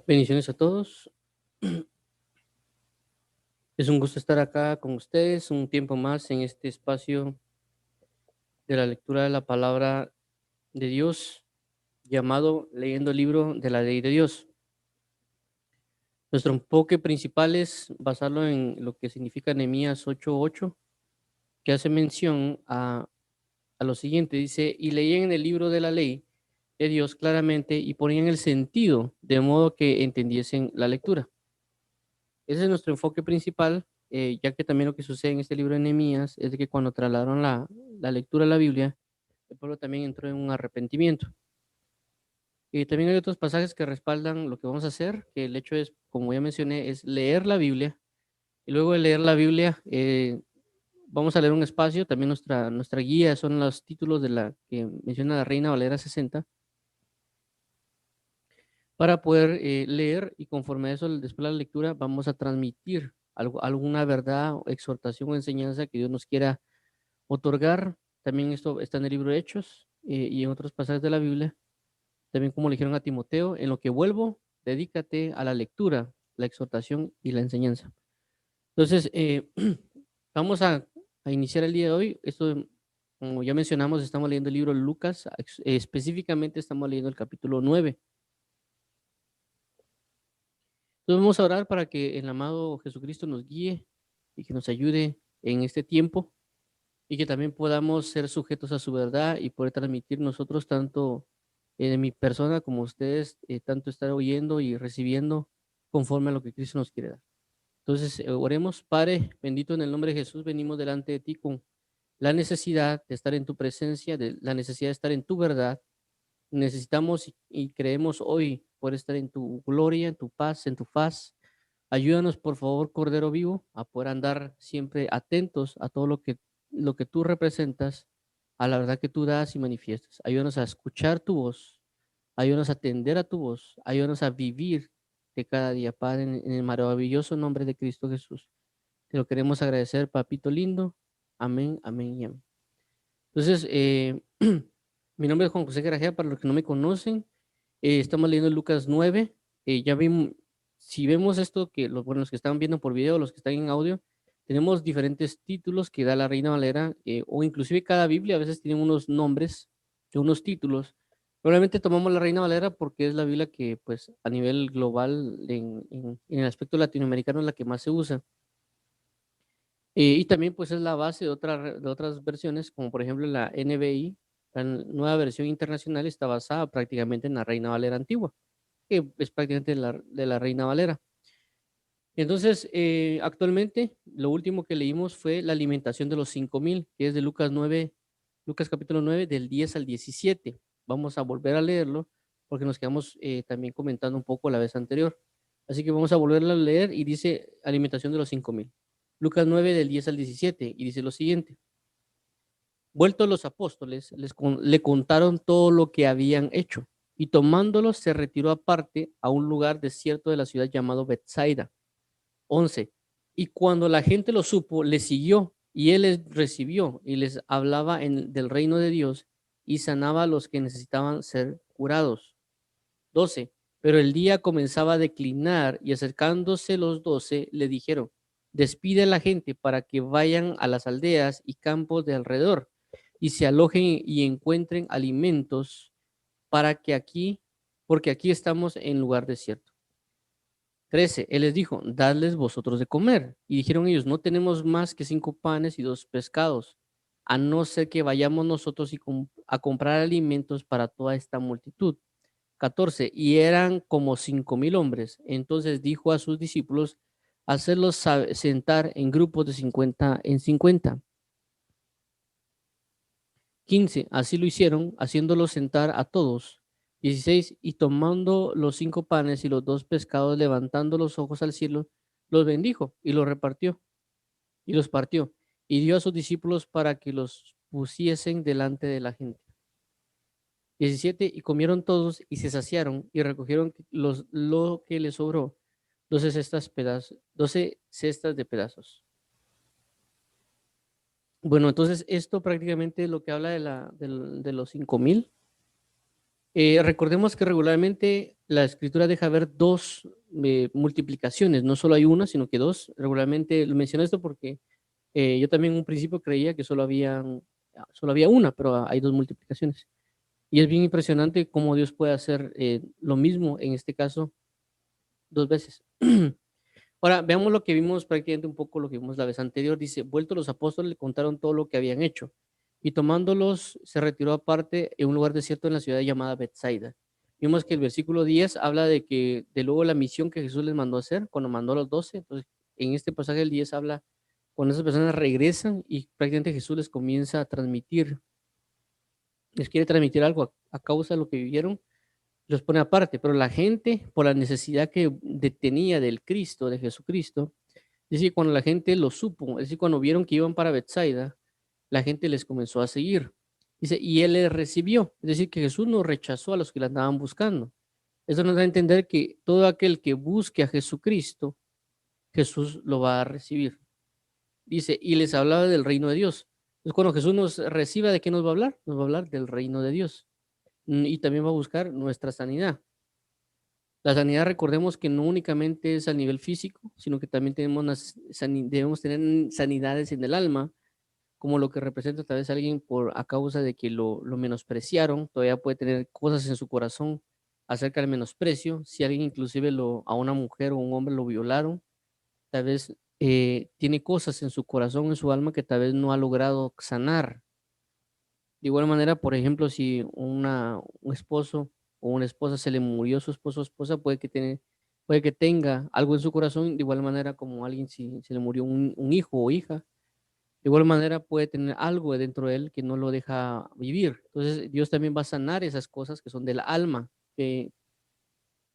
Bendiciones a todos. Es un gusto estar acá con ustedes un tiempo más en este espacio de la lectura de la palabra de Dios, llamado Leyendo el libro de la ley de Dios. Nuestro enfoque principal es basarlo en lo que significa Nehemías 8:8, que hace mención a lo siguiente. Dice, y leían en el libro de la ley de Dios claramente y ponían el sentido de modo que entendiesen la lectura. Ese es nuestro enfoque principal, ya que también lo que sucede en este libro de Nehemías es de que cuando trasladaron la lectura de la Biblia, el pueblo también entró en un arrepentimiento. Y también hay otros pasajes que respaldan lo que vamos a hacer, que el hecho es, como ya mencioné, es leer la Biblia. Y luego de leer la Biblia, vamos a leer un espacio, también nuestra guía son los títulos de la que menciona la Reina Valera 60, para poder leer y conforme a eso, después de la lectura, vamos a transmitir alguna verdad, exhortación o enseñanza que Dios nos quiera otorgar. También esto está en el libro de Hechos y en otros pasajes de la Biblia. También como le dijeron a Timoteo, en lo que vuelvo, dedícate a la lectura, la exhortación y la enseñanza. Entonces, vamos a iniciar el día de hoy. Esto, como ya mencionamos, estamos leyendo el libro de Lucas, específicamente estamos leyendo el capítulo 9. Entonces vamos a orar para que el amado Jesucristo nos guíe y que nos ayude en este tiempo y que también podamos ser sujetos a su verdad y poder transmitir nosotros tanto de mi persona como ustedes, tanto estar oyendo y recibiendo conforme a lo que Cristo nos quiere dar. Entonces, oremos. Padre, bendito en el nombre de Jesús, venimos delante de ti con la necesidad de estar en tu presencia, de la necesidad de estar en tu verdad. Necesitamos y creemos hoy por estar en tu gloria, en tu paz, en tu faz. Ayúdanos, por favor, Cordero Vivo, a poder andar siempre atentos a todo lo que tú representas, a la verdad que tú das y manifiestas. Ayúdanos a escuchar tu voz, ayúdanos a atender a tu voz, ayúdanos a vivir de cada día, Padre, en el maravilloso nombre de Cristo Jesús. Te lo queremos agradecer, papito lindo. Amén, amén y amén. Entonces, mi nombre es Juan José Garajea, para los que no me conocen. Estamos leyendo Lucas 9. Ya vimos, si vemos esto, que los que están viendo por video, los que están en audio, tenemos diferentes títulos que da la Reina Valera, o inclusive cada Biblia a veces tiene unos nombres de unos títulos. Probablemente tomamos la Reina Valera porque es la Biblia que, pues, a nivel global, en el aspecto latinoamericano, es la que más se usa. Y también pues es la base de otras versiones, como por ejemplo la NBI, la nueva versión internacional está basada prácticamente en la Reina Valera antigua, que es prácticamente de la Reina Valera. Entonces, actualmente lo último que leímos fue la alimentación de los 5,000, que es de Lucas 9, Lucas capítulo 9, del 10 al 17. Vamos a volver a leerlo porque nos quedamos también comentando un poco la vez anterior. Así que vamos a volverlo a leer y dice alimentación de los 5,000. Lucas 9 del 10 al 17 y dice lo siguiente. Vueltos los apóstoles, le contaron todo lo que habían hecho y tomándolos se retiró aparte a un lugar desierto de la ciudad llamado Bethsaida. 11. Y cuando la gente lo supo, le siguió y él les recibió y les hablaba del reino de Dios y sanaba a los que necesitaban ser curados. 12. Pero el día comenzaba a declinar y acercándose los 12 le dijeron, despide a la gente para que vayan a las aldeas y campos de alrededor y se alojen y encuentren alimentos porque aquí estamos en lugar desierto. 13. Él les dijo, dadles vosotros de comer. Y dijeron ellos, no tenemos más que 5 panes y 2 pescados, a no ser que vayamos nosotros a comprar alimentos para toda esta multitud. 14. Y eran como 5,000 hombres. Entonces dijo a sus discípulos, hacerlos sentar en grupos de 50 en 50. 15. Así lo hicieron, haciéndolos sentar a todos. 16. Y tomando los 5 panes y los 2 pescados, levantando los ojos al cielo, los bendijo y los repartió y los partió y dio a sus discípulos para que los pusiesen delante de la gente. 17. Y comieron todos y se saciaron y recogieron lo que les sobró, 12 cestas de pedazos. Bueno, entonces esto prácticamente es lo que habla de los 5,000. Recordemos que regularmente la escritura deja ver dos multiplicaciones, no solo hay una, sino que dos. Regularmente lo menciono esto porque yo también en un principio creía que solo había una, pero hay dos multiplicaciones. Y es bien impresionante cómo Dios puede hacer lo mismo, en este caso, dos veces. Ahora, veamos lo que vimos prácticamente un poco lo que vimos la vez anterior. Dice, vuelto los apóstoles le contaron todo lo que habían hecho y tomándolos se retiró aparte en un lugar desierto en la ciudad llamada Bethsaida. Vimos que el versículo 10 habla de que de luego la misión que Jesús les mandó a hacer cuando mandó a los 12. Entonces, en este pasaje el 10 habla cuando esas personas regresan y prácticamente Jesús les comienza a transmitir, les quiere transmitir algo a causa de lo que vivieron, los pone aparte, pero la gente, por la necesidad que tenía del Cristo, de Jesucristo, es decir, cuando la gente lo supo, es decir, cuando vieron que iban para Bethsaida, la gente les comenzó a seguir. Dice, y él les recibió. Es decir, que Jesús no rechazó a los que la andaban buscando. Eso nos da a entender que todo aquel que busque a Jesucristo, Jesús lo va a recibir. Dice, y les hablaba del reino de Dios. Entonces, cuando Jesús nos reciba, ¿de qué nos va a hablar? Nos va a hablar del reino de Dios. Y también va a buscar nuestra sanidad. La sanidad, recordemos que no únicamente es a nivel físico, sino que también debemos tener sanidades en el alma, como lo que representa tal vez alguien a causa de que lo menospreciaron, todavía puede tener cosas en su corazón acerca del menosprecio. Si alguien inclusive a una mujer o un hombre lo violaron, tal vez tiene cosas en su corazón, en su alma que tal vez no ha logrado sanar. De igual manera, por ejemplo, si un esposo o una esposa se le murió su esposo o esposa, puede que tenga algo en su corazón, de igual manera como alguien si se le murió un hijo o hija, de igual manera puede tener algo dentro de él que no lo deja vivir. Entonces, Dios también va a sanar esas cosas que son del alma, que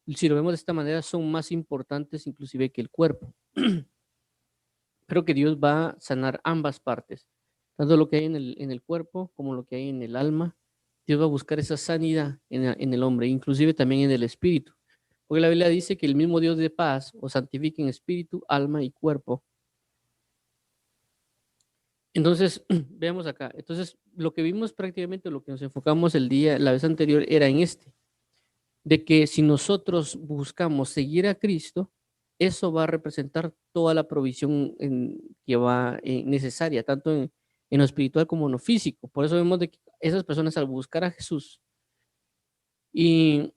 si lo vemos de esta manera son más importantes inclusive que el cuerpo. Creo que Dios va a sanar ambas partes, tanto lo que hay en el cuerpo como lo que hay en el alma. Dios va a buscar esa sanidad en el hombre, inclusive también en el espíritu. Porque la Biblia dice que el mismo Dios de paz os santifique en espíritu, alma y cuerpo. Entonces, veamos acá. Entonces, lo que vimos prácticamente, lo que nos enfocamos la vez anterior, era en de que si nosotros buscamos seguir a Cristo, eso va a representar toda la provisión que va necesaria, tanto en lo espiritual como en lo físico. Por eso vemos de que esas personas al buscar a Jesús y,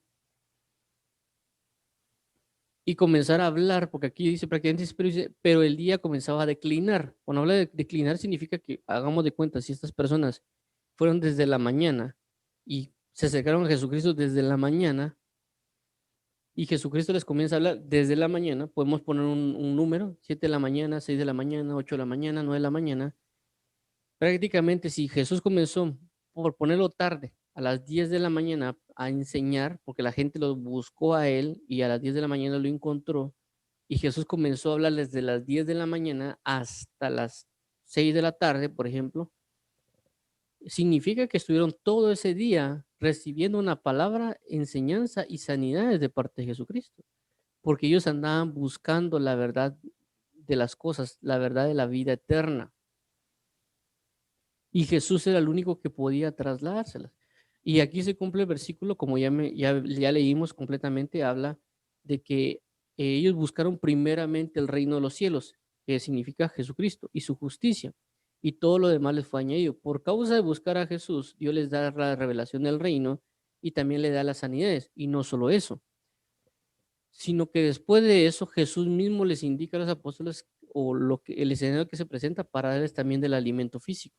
y comenzar a hablar, porque aquí dice prácticamente, pero el día comenzaba a declinar. Cuando habla de declinar significa que hagamos de cuenta, si estas personas fueron desde la mañana y se acercaron a Jesucristo desde la mañana, y Jesucristo les comienza a hablar desde la mañana, podemos poner un número, 7 de la mañana, 6 de la mañana, 8 de la mañana, 9 de la mañana. Prácticamente si Jesús comenzó, por ponerlo tarde, a las 10 de la mañana a enseñar, porque la gente lo buscó a él y a las 10 de la mañana lo encontró, y Jesús comenzó a hablar desde las 10 de la mañana hasta las 6 de la tarde, por ejemplo, significa que estuvieron todo ese día recibiendo una palabra, enseñanza y sanidades de parte de Jesucristo, porque ellos andaban buscando la verdad de las cosas, la verdad de la vida eterna. Y Jesús era el único que podía trasladárselas. Y aquí se cumple el versículo, como ya leímos completamente, habla de que ellos buscaron primeramente el reino de los cielos, que significa Jesucristo, y su justicia, y todo lo demás les fue añadido. Por causa de buscar a Jesús, Dios les da la revelación del reino y también le da las sanidades. Y no solo eso, sino que después de eso Jesús mismo les indica a los apóstoles o el escenario que se presenta para darles también del alimento físico.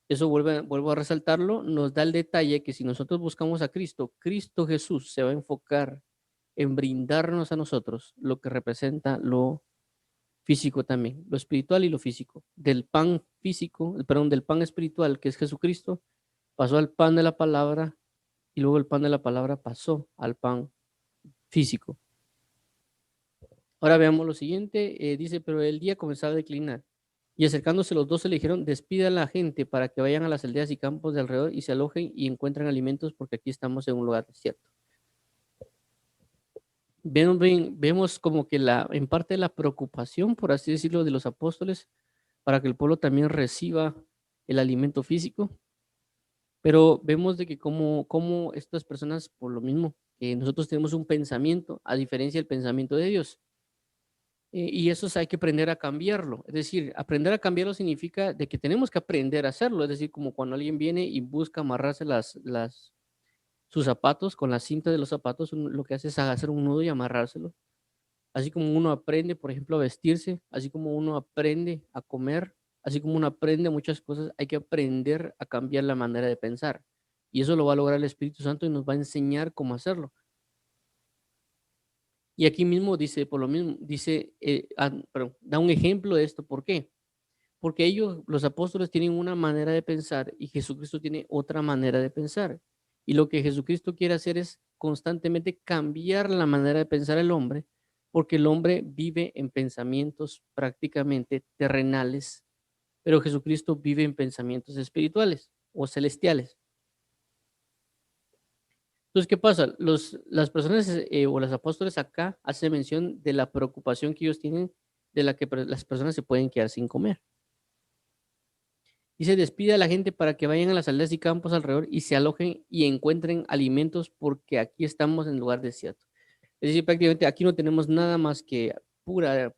Eso vuelvo a resaltarlo, nos da el detalle que si nosotros buscamos a Cristo, Cristo Jesús se va a enfocar en brindarnos a nosotros lo que representa lo físico también, lo espiritual y lo físico. Del pan físico, perdón, del pan espiritual que es Jesucristo, pasó al pan de la palabra y luego el pan de la palabra pasó al pan físico. Ahora veamos lo siguiente, dice, pero el día comenzaba a declinar. Y acercándose los 12 le dijeron, despida a la gente para que vayan a las aldeas y campos de alrededor y se alojen y encuentren alimentos porque aquí estamos en un lugar desierto. Vemos como que en parte la preocupación, por así decirlo, de los apóstoles para que el pueblo también reciba el alimento físico, Pero vemos de que cómo estas personas, por lo mismo, que nosotros tenemos un pensamiento, a diferencia del pensamiento de Dios. Y eso hay que aprender a cambiarlo. Es decir, aprender a cambiarlo significa de que tenemos que aprender a hacerlo. Es decir, como cuando alguien viene y busca amarrarse sus zapatos con la cinta de los zapatos, lo que hace es hacer un nudo y amarrárselo. Así como uno aprende, por ejemplo, a vestirse, así como uno aprende a comer, así como uno aprende muchas cosas, hay que aprender a cambiar la manera de pensar. Y eso lo va a lograr el Espíritu Santo y nos va a enseñar cómo hacerlo. Y aquí mismo dice, por lo mismo, dice, perdón, da un ejemplo de esto. ¿Por qué? Porque ellos, los apóstoles, tienen una manera de pensar y Jesucristo tiene otra manera de pensar. Y lo que Jesucristo quiere hacer es constantemente cambiar la manera de pensar del hombre, porque el hombre vive en pensamientos prácticamente terrenales, pero Jesucristo vive en pensamientos espirituales o celestiales. Entonces, ¿qué pasa? Las personas o los apóstoles acá hacen mención de la preocupación que ellos tienen de la que las personas se pueden quedar sin comer. Dice, despide a la gente para que vayan a las aldeas y campos alrededor y se alojen y encuentren alimentos porque aquí estamos en lugar desierto. Es decir, prácticamente aquí no tenemos nada más que pura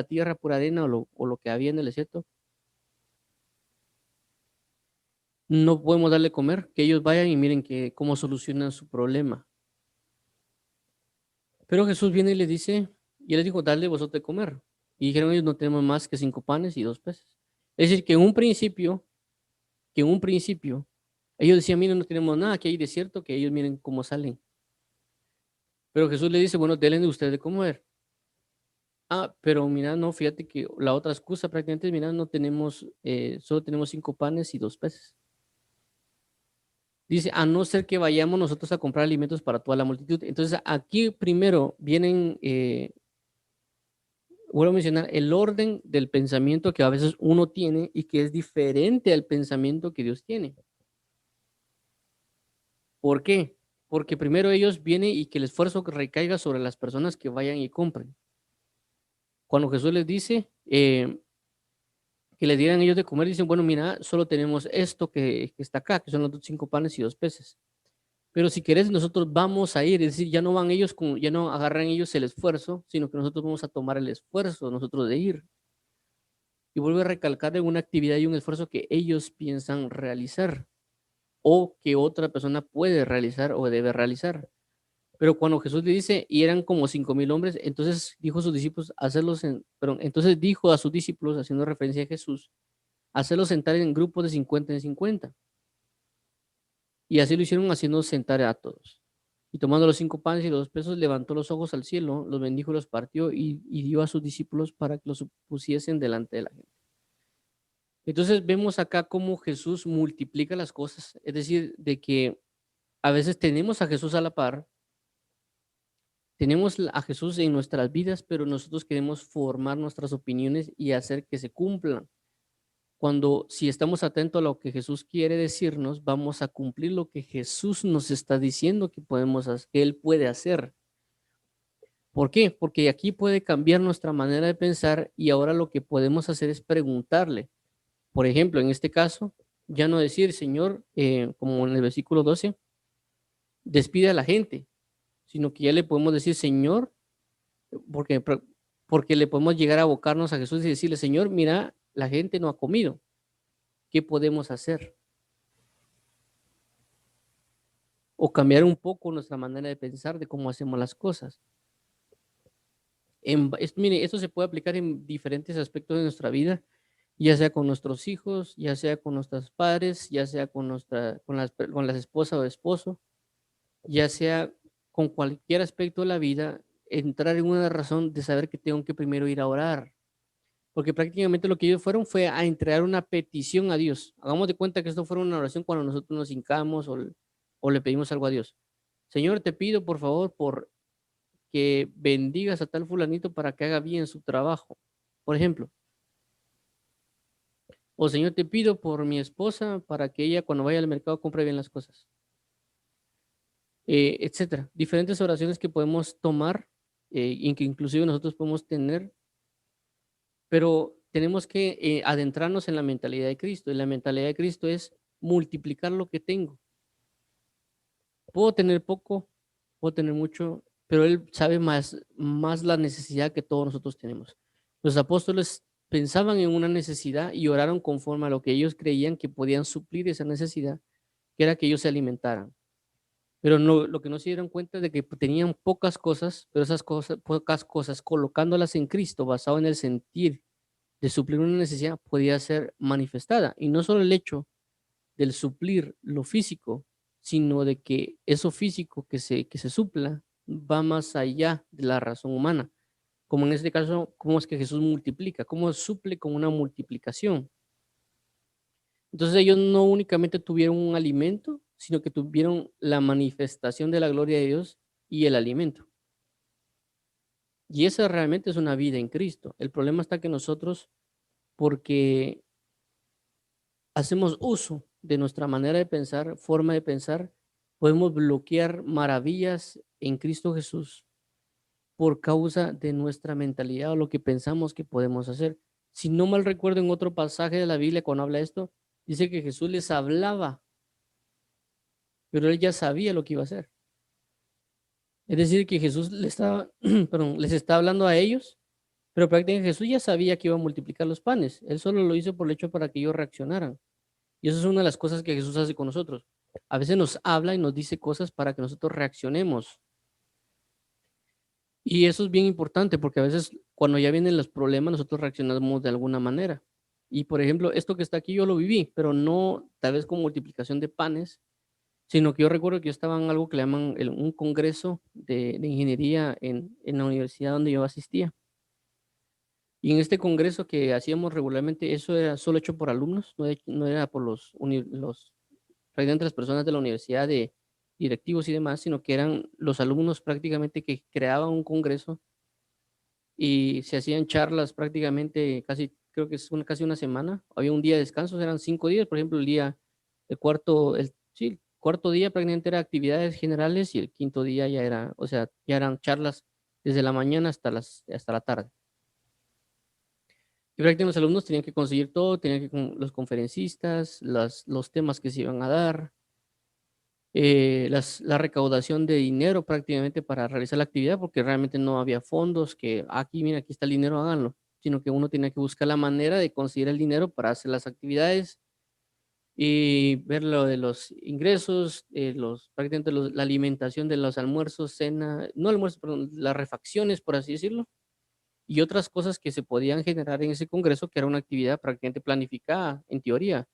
tierra, pura arena o lo que había en el desierto. No podemos darle comer, que ellos vayan y miren cómo solucionan su problema. Pero Jesús viene y les dice, y les dijo, dale vosotros de comer. Y dijeron ellos, no tenemos más que 5 panes y 2 peces. Es decir, que en un principio, ellos decían, miren, no tenemos nada, aquí hay desierto, que ellos miren cómo salen. Pero Jesús le dice, bueno, denle ustedes de comer. Ah, pero mira, no, fíjate que la otra excusa prácticamente es, mira, no tenemos, solo tenemos 5 panes y 2 peces. Dice, a no ser que vayamos nosotros a comprar alimentos para toda la multitud. Entonces, aquí primero vienen, vuelvo a mencionar, el orden del pensamiento que a veces uno tiene y que es diferente al pensamiento que Dios tiene. ¿Por qué? Porque primero ellos vienen y que el esfuerzo recaiga sobre las personas que vayan y compren. Cuando Jesús les dice que les dieran ellos de comer, dicen, bueno, mira, solo tenemos esto que está acá, que son los 5 panes y 2 peces. Pero si querés, nosotros vamos a ir, es decir, ya no van ellos, ya no agarran ellos el esfuerzo, sino que nosotros vamos a tomar el esfuerzo nosotros de ir. Y vuelve a recalcar en una actividad y un esfuerzo que ellos piensan realizar o que otra persona puede realizar o debe realizar. Pero cuando Jesús le dice, y eran como 5,000 hombres, entonces dijo a sus discípulos, entonces dijo a sus discípulos, haciendo referencia a Jesús, hacerlos sentar en grupos de 50 en 50. Y así lo hicieron haciendo sentar a todos. Y tomando los 5 panes y los 2 pesos, levantó los ojos al cielo, los bendijo, los partió y dio a sus discípulos para que los pusiesen delante de la gente. Entonces vemos acá cómo Jesús multiplica las cosas, es decir, de que a veces tenemos a Jesús a la par, tenemos a Jesús en nuestras vidas, pero nosotros queremos formar nuestras opiniones y hacer que se cumplan. Cuando si estamos atentos a lo que Jesús quiere decirnos, vamos a cumplir lo que Jesús nos está diciendo que podemos hacer, que Él puede hacer. ¿Por qué? Porque aquí puede cambiar nuestra manera de pensar y ahora lo que podemos hacer es preguntarle. Por ejemplo, en este caso, ya no decir, Señor, como en el versículo 12, despide a la gente, sino que ya le podemos decir, Señor, porque, porque le podemos llegar a abocarnos a Jesús y decirle, Señor, mira, la gente no ha comido. ¿Qué podemos hacer? O cambiar un poco nuestra manera de pensar de cómo hacemos las cosas. Mire, esto se puede aplicar en diferentes aspectos de nuestra vida, ya sea con nuestros hijos, ya sea con nuestros padres, ya sea con las esposas o esposo, ya sea con cualquier aspecto de la vida, entrar en una razón de saber que tengo que primero ir a orar. Porque prácticamente lo que ellos fueron fue a entregar una petición a Dios. Hagamos de cuenta que esto fue una oración cuando nosotros nos hincamos o le pedimos algo a Dios. Señor, te pido por favor por que bendigas a tal fulanito para que haga bien su trabajo, por ejemplo. O Señor, te pido por mi esposa para que ella cuando vaya al mercado compre bien las cosas, etcétera. Diferentes oraciones que podemos tomar y que inclusive nosotros podemos tener, pero tenemos que adentrarnos en la mentalidad de Cristo. Y la mentalidad de Cristo es multiplicar lo que tengo. Puedo tener poco, puedo tener mucho, pero Él sabe más la necesidad que todos nosotros tenemos. Los apóstoles pensaban en una necesidad y oraron conforme a lo que ellos creían que podían suplir esa necesidad, que era que ellos se alimentaran. Pero no, lo que no se dieron cuenta es de que tenían pocas cosas, pero esas cosas, pocas cosas, colocándolas en Cristo, basado en el sentir de suplir una necesidad, podía ser manifestada. Y no solo el hecho del suplir lo físico, sino de que eso físico que se supla va más allá de la razón humana. Como en este caso, cómo es que Jesús multiplica, cómo suple con una multiplicación. Entonces ellos no únicamente tuvieron un alimento, sino que tuvieron la manifestación de la gloria de Dios y el alimento. Y esa realmente es una vida en Cristo. El problema está que nosotros, porque hacemos uso de nuestra manera de pensar, forma de pensar, podemos bloquear maravillas en Cristo Jesús por causa de nuestra mentalidad o lo que pensamos que podemos hacer. Si no mal recuerdo, en otro pasaje de la Biblia, cuando habla esto, dice que Jesús les hablaba, pero él ya sabía lo que iba a hacer. Es decir, que Jesús perdón, les está hablando a ellos, pero prácticamente Jesús ya sabía que iba a multiplicar los panes. Él solo lo hizo por el hecho para que ellos reaccionaran. Y eso es una de las cosas que Jesús hace con nosotros. A veces nos habla y nos dice cosas para que nosotros reaccionemos. Y eso es bien importante porque a veces cuando ya vienen los problemas nosotros reaccionamos de alguna manera. Y por ejemplo, esto que está aquí yo lo viví, pero no tal vez con multiplicación de panes, sino que yo recuerdo que yo estaba en algo que le llaman un congreso de ingeniería en la universidad donde yo asistía. Y en este congreso que hacíamos regularmente, eso era solo hecho por alumnos, no era por los prácticamente las personas de la universidad, de directivos y demás, sino que eran los alumnos prácticamente que creaban un congreso y se hacían charlas prácticamente casi, creo que es casi una semana. Había un día de descanso, eran 5 días, por ejemplo, el cuarto día prácticamente era actividades generales y el quinto día ya era, o sea, ya eran charlas desde la mañana hasta la tarde. Y prácticamente los alumnos tenían que conseguir todo, los conferencistas, los temas que se iban a dar, la recaudación de dinero prácticamente para realizar la actividad, porque realmente no había fondos que aquí, mira, aquí está el dinero, háganlo, sino que uno tenía que buscar la manera de conseguir el dinero para hacer las actividades y ver lo de los ingresos, prácticamente la alimentación de los almuerzos, cena, no almuerzos, perdón, las refacciones, por así decirlo, y otras cosas que se podían generar en ese congreso, que era una actividad prácticamente planificada, en teoría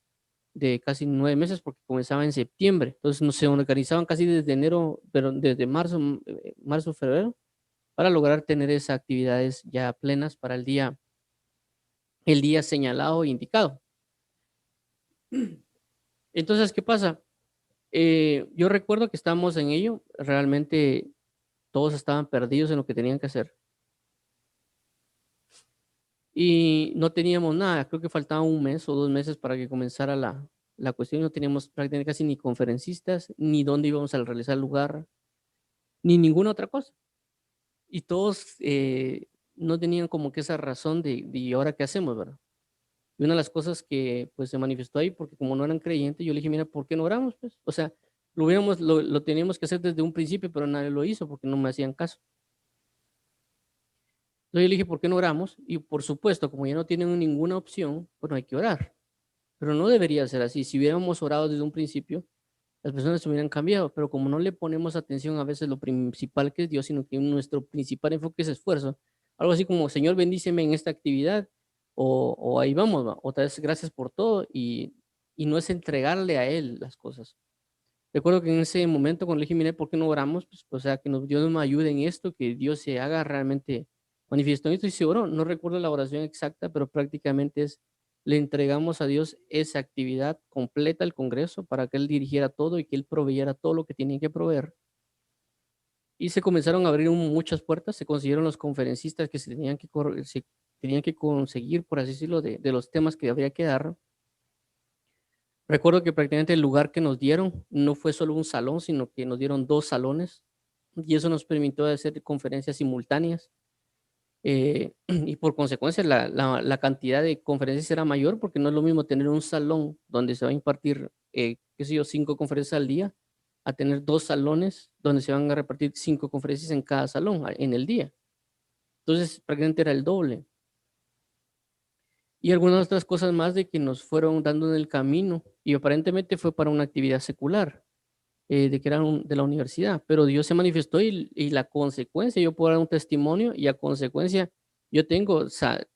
de casi 9 meses, porque comenzaba en septiembre. Entonces, se organizaban casi desde enero, pero desde marzo, febrero, para lograr tener esas actividades ya plenas para el día señalado e indicado. Entonces, ¿qué pasa? Yo recuerdo que estábamos en ello, realmente todos estaban perdidos en lo que tenían que hacer. Y no teníamos nada, creo que faltaba 1 mes o 2 meses para que comenzara la cuestión. No teníamos prácticamente casi ni conferencistas, ni dónde íbamos a realizar el lugar, ni ninguna otra cosa. Y todos no tenían como que esa razón de ¿y ahora qué hacemos, verdad? Y una de las cosas que pues se manifestó ahí, porque como no eran creyentes, yo le dije, mira, ¿por qué no oramos? Pues, o sea, lo teníamos que hacer desde un principio, pero nadie lo hizo porque no me hacían caso. Entonces yo le dije, ¿por qué no oramos? Y por supuesto, como ya no tienen ninguna opción, pues no hay que orar. Pero no debería ser así. Si hubiéramos orado desde un principio, las personas se hubieran cambiado, pero como no le ponemos atención a veces lo principal que es Dios, sino que nuestro principal enfoque es esfuerzo, algo así como, Señor, bendíceme en esta actividad, o ahí vamos, ¿va? Otra vez, gracias por todo, y no es entregarle a Él las cosas. Recuerdo que en ese momento, cuando le dije, mire, ¿por qué no oramos? Pues, o sea, que Dios nos ayude en esto, que Dios se haga realmente manifiesto en esto, y se oró. No recuerdo la oración exacta, pero prácticamente le entregamos a Dios esa actividad completa al Congreso para que Él dirigiera todo y que Él proveyera todo lo que tenía que proveer. Y se comenzaron a abrir muchas puertas, se consiguieron los conferencistas que se tenían que conseguir, por así decirlo, de los temas que habría que dar. Recuerdo que prácticamente el lugar que nos dieron no fue solo un salón, sino que nos dieron 2 salones y eso nos permitió hacer conferencias simultáneas. y por consecuencia la cantidad de conferencias era mayor, porque no es lo mismo tener un salón donde se va a impartir, qué sé yo, 5 conferencias al día, a tener 2 salones donde se van a repartir 5 conferencias en cada salón en el día. Entonces, prácticamente era el doble. Y algunas otras cosas más de que nos fueron dando en el camino, y aparentemente fue para una actividad secular, de que era de la universidad, pero Dios se manifestó y la consecuencia, yo puedo dar un testimonio y a consecuencia yo tengo, o sea,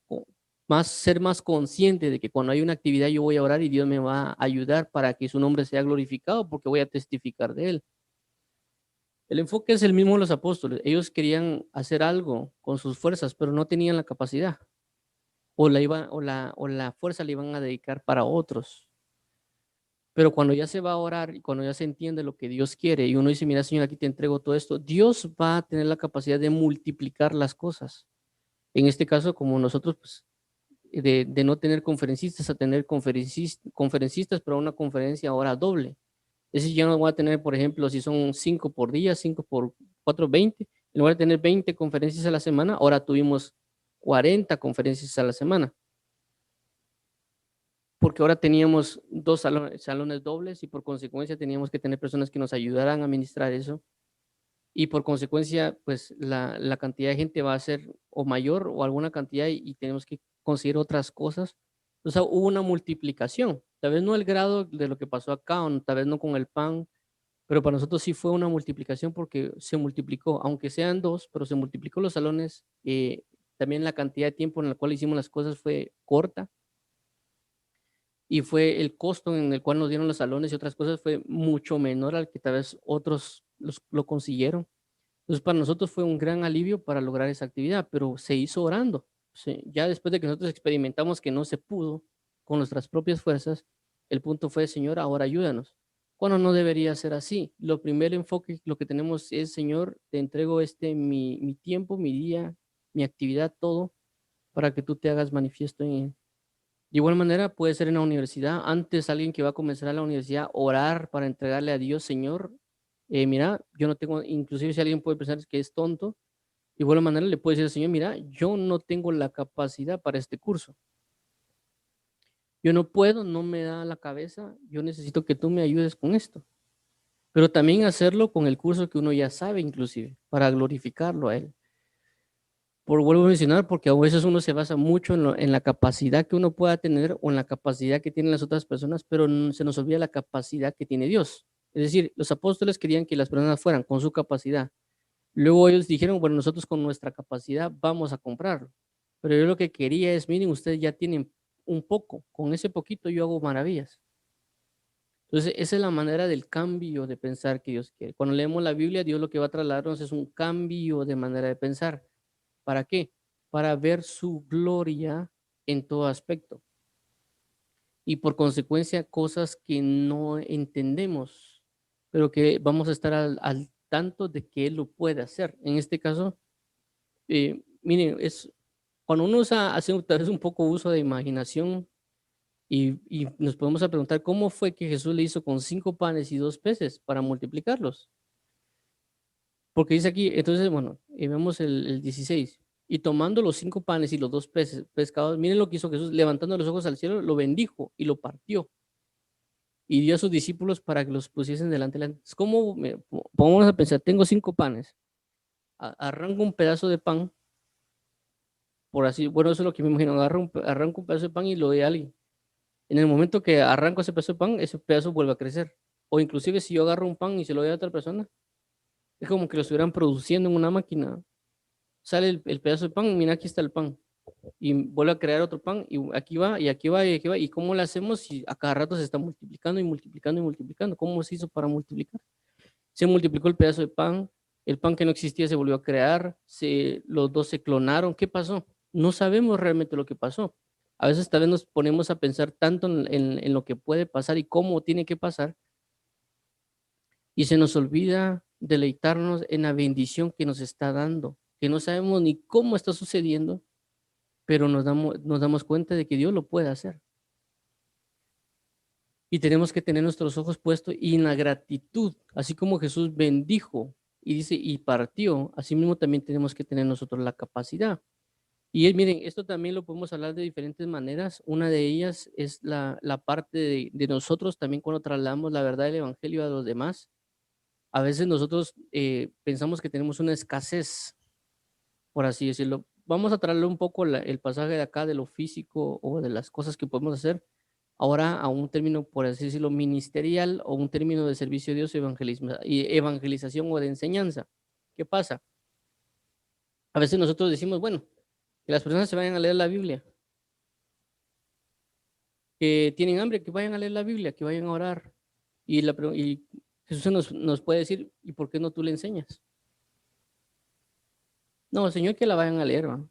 ser más consciente de que cuando hay una actividad yo voy a orar y Dios me va a ayudar para que su nombre sea glorificado porque voy a testificar de él. El enfoque es el mismo de los apóstoles. Ellos querían hacer algo con sus fuerzas, pero no tenían la capacidad o la fuerza la iban a dedicar para otros. Pero cuando ya se va a orar y cuando ya se entiende lo que Dios quiere y uno dice, mira, Señor, aquí te entrego todo esto, Dios va a tener la capacidad de multiplicar las cosas. En este caso, como nosotros, pues, de no tener conferencistas a tener conferencistas, pero una conferencia ahora doble. Es decir, ya no voy a tener, por ejemplo, si son 5 por día, 5 por 4, 20, en lugar de tener 20 conferencias a la semana, ahora tuvimos 40 conferencias a la semana. Porque ahora teníamos 2 salones dobles y por consecuencia teníamos que tener personas que nos ayudaran a administrar eso y por consecuencia, pues la cantidad de gente va a ser o mayor o alguna cantidad y tenemos que conseguir otras cosas. O sea, hubo una multiplicación, tal vez no el grado de lo que pasó acá, o tal vez no con el pan, pero para nosotros sí fue una multiplicación porque se multiplicó, aunque sean 2, pero se multiplicó los salones, también la cantidad de tiempo en la cual hicimos las cosas fue corta y fue el costo en el cual nos dieron los salones y otras cosas fue mucho menor al que tal vez otros lo consiguieron. Entonces, para nosotros fue un gran alivio para lograr esa actividad, pero se hizo orando. Ya después de que nosotros experimentamos que no se pudo con nuestras propias fuerzas, el punto fue, Señor, ahora ayúdanos. Cuando no debería ser así. Lo primer enfoque, lo que tenemos es, Señor, te entrego mi tiempo, mi día, mi actividad, todo, para que tú te hagas manifiesto en él. De igual manera, puede ser en la universidad. Antes, alguien que va a comenzar a la universidad, orar para entregarle a Dios, Señor, mira, yo no tengo, inclusive si alguien puede pensar que es tonto, de igual manera le puede decir al Señor, mira, yo no tengo la capacidad para este curso. Yo no puedo, no me da la cabeza, yo necesito que tú me ayudes con esto. Pero también hacerlo con el curso que uno ya sabe, inclusive, para glorificarlo a Él. Vuelvo a mencionar, porque a veces uno se basa mucho en la capacidad que uno pueda tener o en la capacidad que tienen las otras personas, pero se nos olvida la capacidad que tiene Dios. Es decir, los apóstoles querían que las personas fueran con su capacidad. Luego ellos dijeron, bueno, nosotros con nuestra capacidad vamos a comprarlo. Pero yo lo que quería es, miren, ustedes ya tienen un poco, con ese poquito yo hago maravillas. Entonces, esa es la manera del cambio de pensar que Dios quiere. Cuando leemos la Biblia, Dios lo que va a trasladarnos es un cambio de manera de pensar. ¿Para qué? Para ver su gloria en todo aspecto. Y por consecuencia, cosas que no entendemos, pero que vamos a estar al tanto de que Él lo puede hacer. En este caso, miren, cuando uno hace tal vez un poco uso de imaginación y nos podemos a preguntar cómo fue que Jesús le hizo con 5 panes y 2 peces para multiplicarlos. Porque dice aquí, entonces, bueno, vemos el 16. Y tomando los 5 panes y los 2 pescados, miren lo que hizo Jesús, levantando los ojos al cielo, lo bendijo y lo partió. Y dio a sus discípulos para que los pusiesen delante de él. Es como, pongamos a pensar, tengo 5 panes, arranco un pedazo de pan, por así, bueno, eso es lo que me imagino, arranco un pedazo de pan y lo doy a alguien. En el momento que arranco ese pedazo de pan, ese pedazo vuelve a crecer. O inclusive si yo agarro un pan y se lo doy a otra persona, es como que lo estuvieran produciendo en una máquina. Sale el pedazo de pan, mira, aquí está el pan. Y vuelve a crear otro pan, y aquí va, y aquí va, y aquí va. ¿Y cómo lo hacemos si a cada rato se está multiplicando y multiplicando y multiplicando? ¿Cómo se hizo para multiplicar? Se multiplicó el pedazo de pan, el pan que no existía se volvió a crear, los dos se clonaron. ¿Qué pasó? No sabemos realmente lo que pasó. A veces tal vez nos ponemos a pensar tanto en lo que puede pasar y cómo tiene que pasar, y se nos olvida deleitarnos en la bendición que nos está dando, que no sabemos ni cómo está sucediendo, pero nos damos cuenta de que Dios lo puede hacer. Y tenemos que tener nuestros ojos puestos y en la gratitud, así como Jesús bendijo y dice y partió, así mismo también tenemos que tener nosotros la capacidad. Y miren, esto también lo podemos hablar de diferentes maneras. Una de ellas es la parte de nosotros también cuando trasladamos la verdad del evangelio a los demás. A veces nosotros pensamos que tenemos una escasez, por así decirlo. Vamos a traerle un poco el pasaje de acá de lo físico o de las cosas que podemos hacer ahora a un término, por así decirlo, ministerial o un término de servicio a Dios y evangelización o de enseñanza. ¿Qué pasa? A veces nosotros decimos, bueno, que las personas se vayan a leer la Biblia, que tienen hambre, que vayan a leer la Biblia, que vayan a orar. Y Jesús nos puede decir, ¿y por qué no tú le enseñas? No, Señor, que la vayan a leer, ¿va?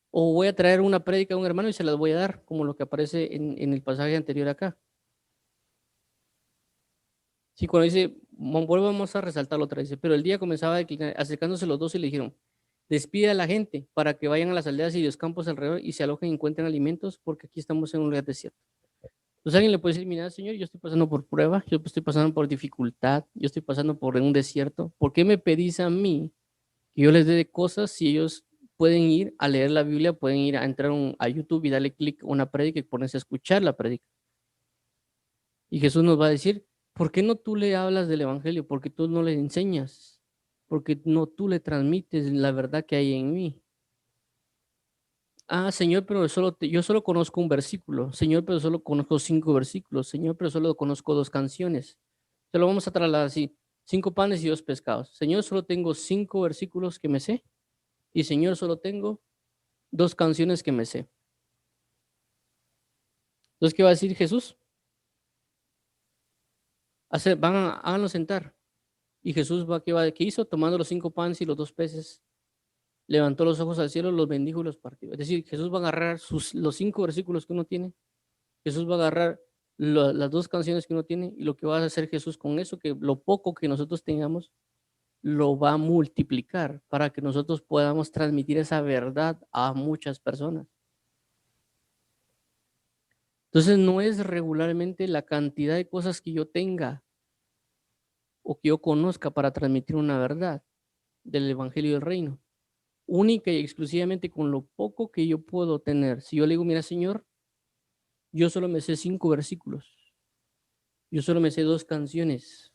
O voy a traer una prédica a un hermano y se las voy a dar, como lo que aparece en el pasaje anterior acá. Sí, cuando dice, volvamos a resaltarlo otra vez, pero el día comenzaba a declinar, acercándose los dos y le dijeron, despide a la gente para que vayan a las aldeas y los campos alrededor y se alojen y encuentren alimentos, porque aquí estamos en un lugar desierto. Entonces alguien le puede decir, mira, Señor, yo estoy pasando por prueba, yo estoy pasando por dificultad, yo estoy pasando por un desierto. ¿Por qué me pedís a mí que yo les dé cosas si ellos pueden ir a leer la Biblia, pueden ir a entrar a YouTube y darle clic a una prédica y ponerse a escuchar la prédica? Y Jesús nos va a decir, ¿por qué no tú le hablas del Evangelio? Porque tú no le enseñas, porque no tú le transmites la verdad que hay en mí. Ah, Señor, pero yo solo conozco un versículo. Señor, pero solo conozco 5 versículos. Señor, pero solo conozco 2 canciones. Te lo vamos a trasladar así. 5 panes y 2 pescados. Señor, solo tengo 5 versículos que me sé. Y Señor, solo tengo 2 canciones que me sé. Entonces, ¿qué va a decir Jesús? Háganlo sentar. Y Jesús ¿qué hizo? Tomando los 5 panes y los 2 peces, levantó los ojos al cielo, los bendijo y los partió. Es decir, Jesús va a agarrar los 5 versículos que uno tiene. Jesús va a agarrar las 2 canciones que uno tiene y lo que va a hacer Jesús con eso, que lo poco que nosotros tengamos, lo va a multiplicar para que nosotros podamos transmitir esa verdad a muchas personas. Entonces no es regularmente la cantidad de cosas que yo tenga o que yo conozca para transmitir una verdad del Evangelio del Reino. Única y exclusivamente con lo poco que yo puedo tener. Si yo le digo, mira, Señor, yo solo me sé 5 versículos, yo solo me sé 2 canciones,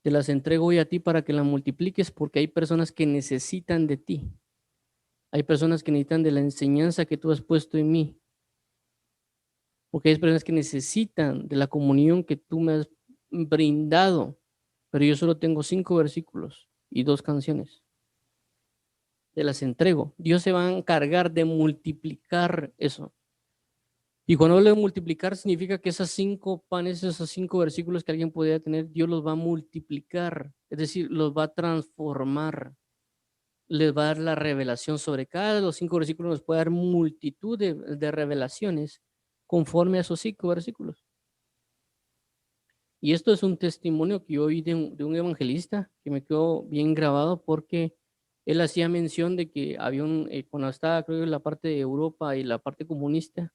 te las entrego hoy a ti para que las multipliques porque hay personas que necesitan de ti. Hay personas que necesitan de la enseñanza que tú has puesto en mí. Porque hay personas que necesitan de la comunión que tú me has brindado. Pero yo solo tengo 5 versículos y 2 canciones. Te las entrego. Dios se va a encargar de multiplicar eso. Y cuando hablo de multiplicar, significa que esas 5 panes, esos 5 versículos que alguien podría tener, Dios los va a multiplicar. Es decir, los va a transformar. Les va a dar la revelación sobre cada de los 5 versículos, nos puede dar multitud de revelaciones conforme a esos 5 versículos. Y esto es un testimonio que yo oí de un evangelista que me quedó bien grabado porque él hacía mención de que había cuando estaba creo en la parte de Europa y la parte comunista,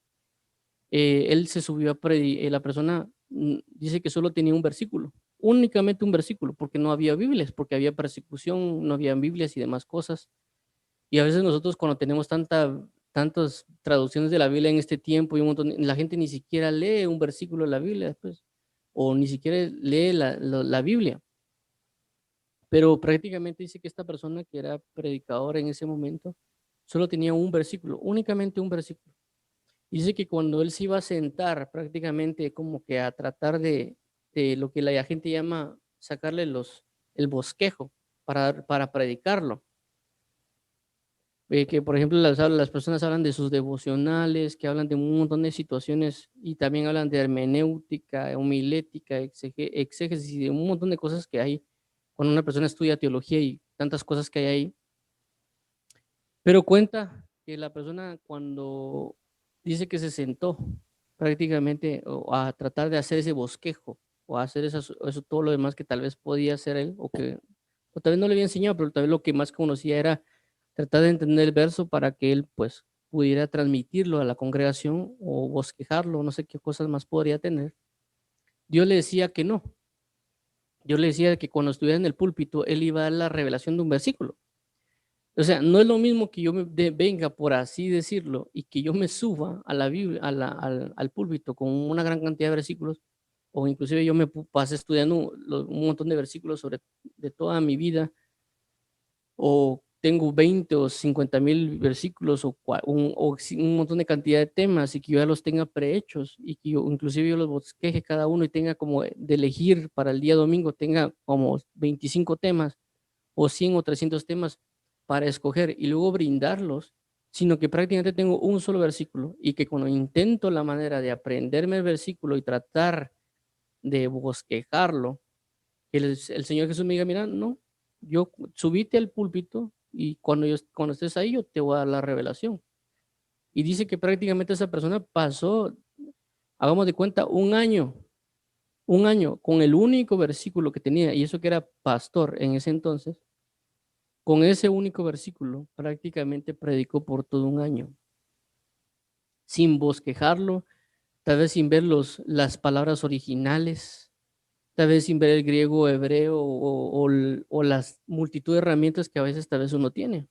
él se subió a predicar, la persona dice que solo tenía un versículo, únicamente un versículo, porque no había Biblias, porque había persecución, no había Biblias y demás cosas. Y a veces nosotros cuando tenemos tantas traducciones de la Biblia en este tiempo y un montón, la gente ni siquiera lee un versículo de la Biblia después, o ni siquiera lee la Biblia. Pero prácticamente dice que esta persona que era predicadora en ese momento solo tenía un versículo, únicamente un versículo. Y dice que cuando él se iba a sentar prácticamente como que a tratar de lo que la gente llama sacarle el bosquejo para predicarlo. Que por ejemplo las personas hablan de sus devocionales, que hablan de un montón de situaciones y también hablan de hermenéutica, homilética, exégesis y de un montón de cosas que hay cuando una persona estudia teología y tantas cosas que hay ahí. Pero cuenta que la persona cuando dice que se sentó prácticamente a tratar de hacer ese bosquejo o a hacer eso todo lo demás que tal vez podía hacer él o tal vez no le había enseñado, pero tal vez lo que más conocía era tratar de entender el verso para que él pues pudiera transmitirlo a la congregación o bosquejarlo, no sé qué cosas más podría tener. Dios le decía que no. Dios le decía que cuando estuviera en el púlpito, él iba a dar la revelación de un versículo. O sea, no es lo mismo que yo venga, por así decirlo, y que yo me suba a la Biblia, al púlpito con una gran cantidad de versículos, o inclusive yo me pase estudiando un montón de versículos sobre de toda mi vida, o tengo 20 o 50,000 versículos, un montón de cantidad de temas, y que yo ya los tenga prehechos, y que yo, inclusive yo los bosqueje cada uno y tenga como de elegir para el día domingo, tenga como 25 temas o 100 o 300 temas para escoger y luego brindarlos, sino que prácticamente tengo un solo versículo, y que cuando intento la manera de aprenderme el versículo y tratar de bosquejarlo, el Señor Jesús me diga: mira, no, yo subite al púlpito y cuando estés ahí yo te voy a dar la revelación. Y dice que prácticamente esa persona pasó, hagamos de cuenta, un año con el único versículo que tenía, y eso que era pastor en ese entonces. Con ese único versículo prácticamente predicó por todo un año, sin bosquejarlo, tal vez sin ver las palabras originales, tal vez sin ver el griego, hebreo o las multitud de herramientas que a veces tal vez uno tiene.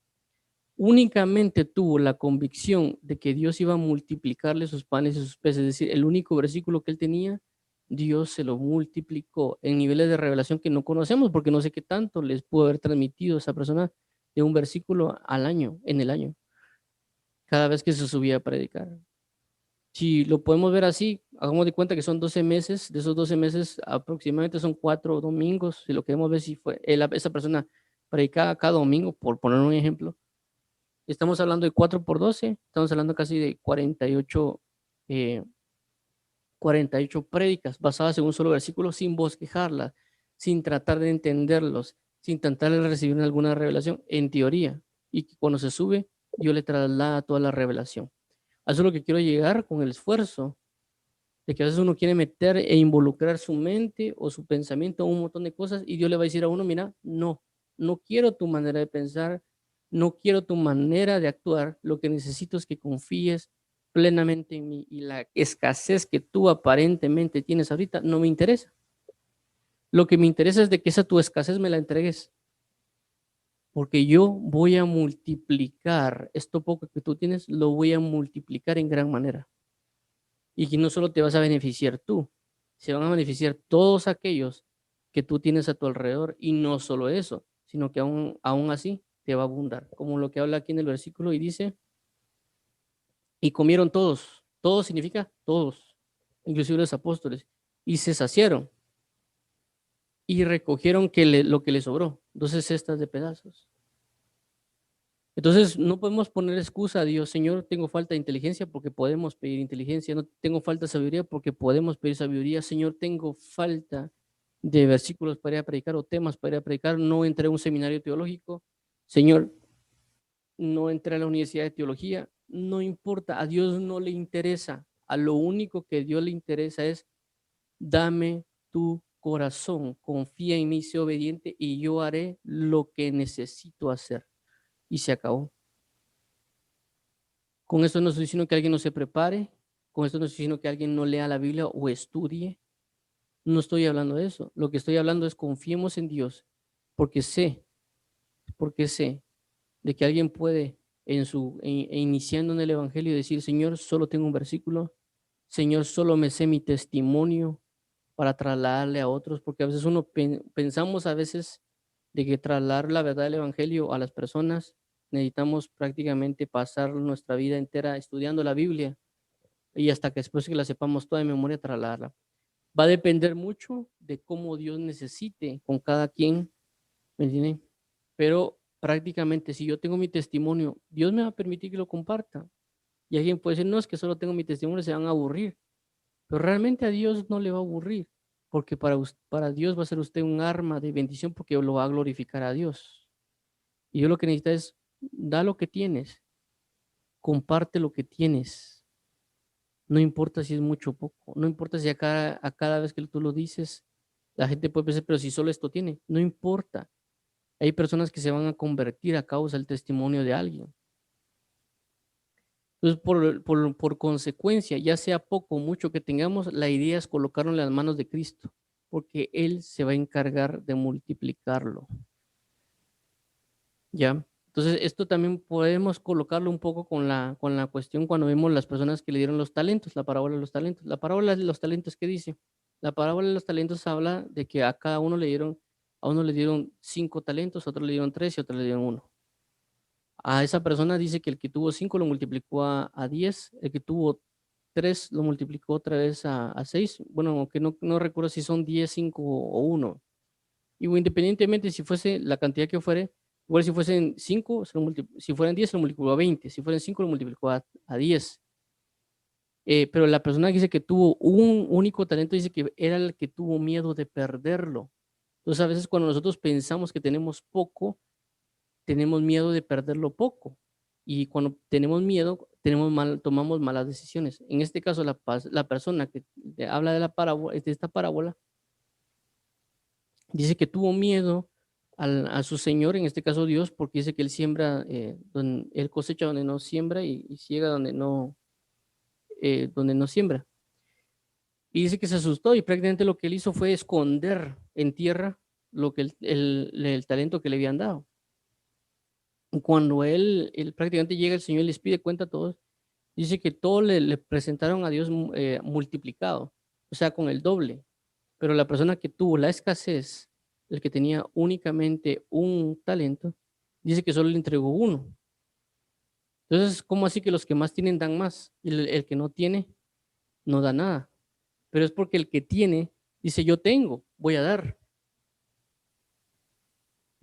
Únicamente tuvo la convicción de que Dios iba a multiplicarle sus panes y sus peces, es decir, el único versículo que él tenía, Dios se lo multiplicó en niveles de revelación que no conocemos, porque no sé qué tanto les pudo haber transmitido esa persona de un versículo al año, en el año, cada vez que se subía a predicar. Si lo podemos ver así, hagamos de cuenta que son 12 meses, de esos 12 meses aproximadamente son 4 domingos, si lo queremos ver, si fue esa persona predicaba cada domingo, por poner un ejemplo. Estamos hablando de 4 por 12, estamos hablando casi de 48, 48 prédicas basadas en un solo versículo, sin bosquejarlas, sin tratar de entenderlos, sin tratar de recibir alguna revelación, en teoría. Y que cuando se sube, Dios le traslada toda la revelación. A eso es lo que quiero llegar con el esfuerzo, de que a veces uno quiere meter e involucrar su mente o su pensamiento en un montón de cosas, y Dios le va a decir a uno: mira, no, no quiero tu manera de pensar, no quiero tu manera de actuar, lo que necesito es que confíes plenamente en mí, y la escasez que tú aparentemente tienes ahorita no me interesa. Lo que me interesa es de que esa tu escasez me la entregues, porque yo voy a multiplicar esto poco que tú tienes, lo voy a multiplicar en gran manera. Y que no solo te vas a beneficiar tú, se van a beneficiar todos aquellos que tú tienes a tu alrededor, y no solo eso, sino que aún así te va a abundar, como lo que habla aquí en el versículo y dice: y comieron todos, todos significa todos, inclusive los apóstoles, y se saciaron y recogieron lo que les sobró, 12 cestas de pedazos. Entonces, no podemos poner excusa a Dios: Señor, tengo falta de inteligencia, porque podemos pedir inteligencia; no tengo falta de sabiduría, porque podemos pedir sabiduría; Señor, tengo falta de versículos para ir a predicar o temas para ir a predicar, no entré a un seminario teológico; Señor, no entré a la universidad de teología. No importa, a Dios no le interesa. A lo único que a Dios le interesa es: dame tu corazón, confía en mí, sé obediente, y yo haré lo que necesito hacer. Y se acabó. Con esto no estoy diciendo que alguien no se prepare, con esto no estoy diciendo que alguien no lea la Biblia o estudie, no estoy hablando de eso. Lo que estoy hablando es: confiemos en Dios, porque sé, porque sé de que alguien puede iniciando en el Evangelio decir: Señor, solo tengo un versículo, Señor, solo me sé mi testimonio para trasladarle a otros, porque a veces uno pensamos a veces de que trasladar la verdad del Evangelio a las personas, necesitamos prácticamente pasar nuestra vida entera estudiando la Biblia, y hasta que después que la sepamos toda de memoria, trasladarla. Va a depender mucho de cómo Dios necesite con cada quien, ¿me entienden? Pero prácticamente, si yo tengo mi testimonio, Dios me va a permitir que lo comparta. Y alguien puede decir: no, es que solo tengo mi testimonio, se van a aburrir. Pero realmente a Dios no le va a aburrir, porque para Dios va a ser usted un arma de bendición, porque lo va a glorificar a Dios. Y yo lo que necesito es: da lo que tienes, comparte lo que tienes. No importa si es mucho o poco, no importa si a cada vez que tú lo dices, la gente puede pensar: pero si solo esto tiene, no importa. Hay personas que se van a convertir a causa del testimonio de alguien. Entonces, por consecuencia, ya sea poco o mucho que tengamos, la idea es colocarlo en las manos de Cristo, porque Él se va a encargar de multiplicarlo. ¿Ya? Entonces, esto también podemos colocarlo un poco con la cuestión cuando vemos las personas que le dieron los talentos, la parábola de los talentos. La parábola de los talentos, ¿qué dice? La parábola de los talentos habla de que a cada uno le dieron, a uno le dieron 5 talentos, a otro le dieron 3 y a otro le dieron uno. A esa persona dice que el que tuvo 5 lo multiplicó a 10, el que tuvo 3 lo multiplicó otra vez a 6. Bueno, aunque no recuerdo si son 10, 5 o uno. Y independientemente si fuese la cantidad que fuere, igual si fuesen 5, si fueran 10, se lo multiplicó a 20, si fueran 5, lo multiplicó a 10. Pero la persona que dice que tuvo un único talento, dice que era el que tuvo miedo de perderlo. Entonces, a veces cuando nosotros pensamos que tenemos poco, tenemos miedo de perderlo poco. Y cuando tenemos miedo, tomamos malas decisiones. En este caso, la persona que habla de la parábola, de esta parábola, dice que tuvo miedo a su Señor, en este caso Dios, porque dice que Él siembra, Él cosecha donde no siembra y ciega donde no siembra. Y dice que se asustó y prácticamente lo que él hizo fue esconder en tierra lo que el talento que le habían dado. Y cuando él prácticamente llega el Señor y les pide cuenta a todos, dice que todos le presentaron a Dios multiplicado, o sea, con el doble. Pero la persona que tuvo la escasez, el que tenía únicamente un talento, dice que solo le entregó uno. Entonces, ¿cómo así que los que más tienen dan más y el que no tiene no da nada? Pero es porque el que tiene dice, yo tengo, voy a dar.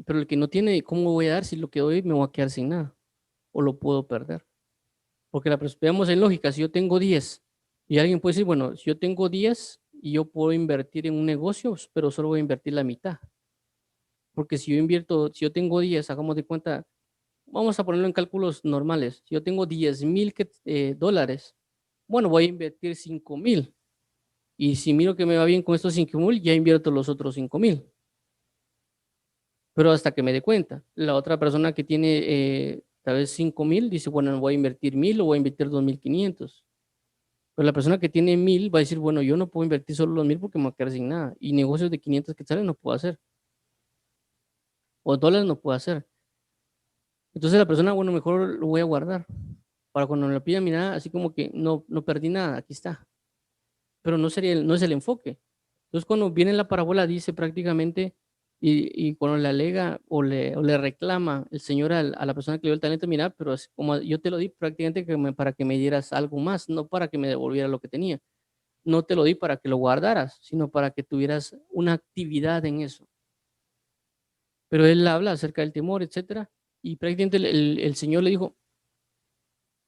Pero el que no tiene, ¿cómo voy a dar si lo que doy me voy a quedar sin nada? O lo puedo perder. Porque veamos en lógica, si yo tengo 10 y alguien puede decir, bueno, si yo tengo 10 y yo puedo invertir en un negocio, pero solo voy a invertir la mitad. Porque si yo invierto, si yo tengo 10, hagamos de cuenta, vamos a ponerlo en cálculos normales. Si yo tengo 10,000 dólares, bueno, voy a invertir 5,000. Y si miro que me va bien con estos 5,000, ya invierto los otros 5,000. Pero hasta que me dé cuenta. La otra persona que tiene tal vez 5,000 dice, bueno, voy a invertir 1,000 o voy a invertir 2,500. Pero la persona que tiene 1,000 va a decir, bueno, yo no puedo invertir solo los 1,000 porque me voy a quedar sin nada. Y negocios de 500 quetzales no puedo hacer. O dólares no puedo hacer. Entonces la persona, bueno, mejor lo voy a guardar. Para cuando me lo pida, mira, así como que no perdí nada, aquí está. Pero no es el enfoque. Entonces, cuando viene la parábola, dice prácticamente, y cuando le alega o le reclama el Señor a la persona que le dio el talento, mira, pero es como yo te lo di prácticamente para que me dieras algo más, no para que me devolviera lo que tenía. No te lo di para que lo guardaras, sino para que tuvieras una actividad en eso. Pero él habla acerca del temor, etcétera, y prácticamente el Señor le dijo,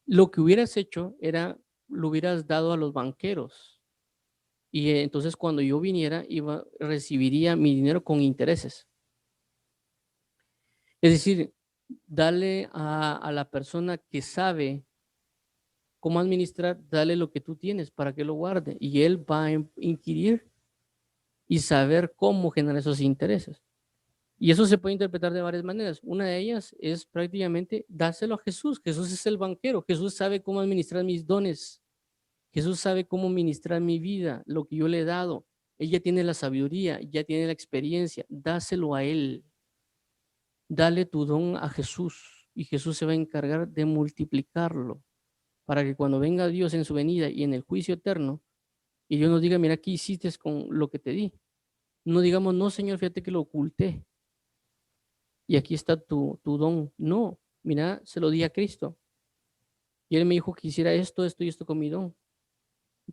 lo que hubieras hecho era, lo hubieras dado a los banqueros. Y entonces cuando yo viniera, recibiría mi dinero con intereses. Es decir, dale a la persona que sabe cómo administrar, dale lo que tú tienes para que lo guarde. Y él va a inquirir y saber cómo generar esos intereses. Y eso se puede interpretar de varias maneras. Una de ellas es prácticamente dárselo a Jesús. Jesús es el banquero. Jesús sabe cómo administrar mis dones. Jesús sabe cómo ministrar mi vida, lo que yo le he dado. Él ya tiene la sabiduría, ya tiene la experiencia. Dáselo a Él. Dale tu don a Jesús y Jesús se va a encargar de multiplicarlo para que cuando venga Dios en su venida y en el juicio eterno y Dios nos diga, mira, ¿qué hiciste con lo que te di? No digamos, no, Señor, fíjate que lo oculté y aquí está tu don. No, mira, se lo di a Cristo. Y Él me dijo que hiciera esto, esto y esto con mi don.